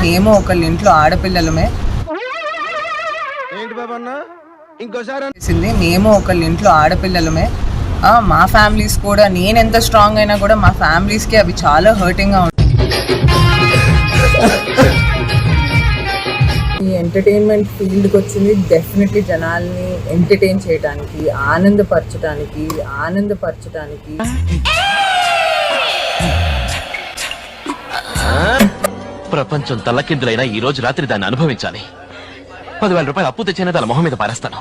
మేము ఒకళ్ళ ఇంట్లో ఆడపిల్లలమే. మేము ఒకళ్ళ ఇంట్లో ఆడపిల్లలమే. మా ఫ్యామిలీస్ కూడా, నేను ఎంత స్ట్రాంగ్ అయినా కూడా మా ఫ్యామిలీస్కి అవి చాలా హర్టింగ్గా ఉంటాయి. ఈ ఎంటర్టైన్మెంట్ ఫీల్డ్కి వచ్చింది డెఫినెట్లీ జనాల్ని ఎంటర్టైన్ చేయడానికి, ఆనందపరచడానికి. ప్రపంచం తల్లకిందులైనా ఈ రోజు రాత్రి దాన్ని అనుభవించాలి. 10,000 రూపాయలు అప్పు తెచ్చిన దాని మొహం మీద పారేస్తాను.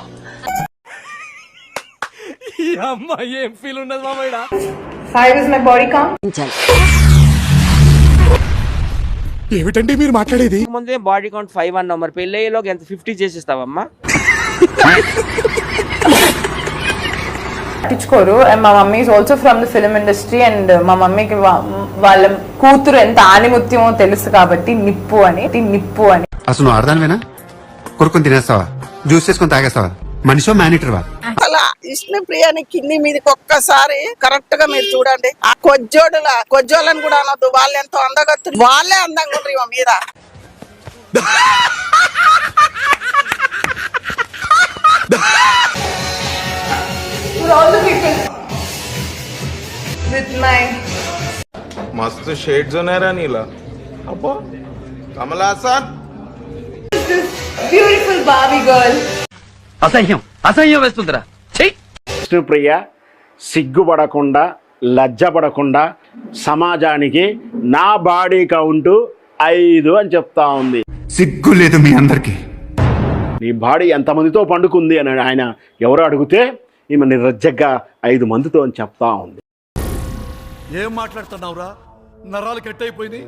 ఏం ఫీల్ ఉన్నది మామయ్య? 5 is my body count. ఏమిటండి మీరు మాట్లాడేది? ముందే బాడీ కౌంట్ 5 అన్నావు, మరి పెళ్ళయ్యేలోకి ఎంత 50 చేసేస్తావమ్మా? పట్టించుకోరు. అండ్ మా mummy is also from the film industry. And మా మమ్మీకి వాళ్ళ కూతురు ఎంత ఆనిముత్యమో తెలుసు కాబట్టి నిప్పు అని. అసలు నువ్వు ఆడదానివేనా? కొరుకుని తినేస్తావా? జ్యూస్ చేసుకుని తాగేస్తావా? మనిషో మేనేటర్వా? అసలు విష్ణుప్రియాని కింది మీదకి ఒక్కసారి కరెక్ట్ గా మీరు చూడండి. ఆ కొజ్జోళ్ళని కూడా అనొద్దు, వాళ్ళు ఎంతో అందగత్తులు, వాళ్ళే అందంగా ఉండ్రి మా మీద. मस्त शेड्स ఉన్నాయరా నీలా. అబ్బో కమల్ హాసన్, బ్యూటిఫుల్ బాబీ గర్ల్. అసహ్యం వేస్తుందిరా. విష్ణుప్రియ సిగ్గుపడకుండా, లజ్జపడకుండా సమాజానికి నా బాడీ కౌంట్ 5 అని చెప్తా ఉంది. సిగ్గు లేదు మీ అందరికి. నీ బాడీ ఎంతమందితో పండుకుంది అని ఆయన ఎవరు అడిగితే ఈమె నిర్లజ్జగా 5 మందితో అని చెప్తా ఉంది. ఏం మాట్లాడుతున్నావురా? నరాలు కట్ అయిపోయింది.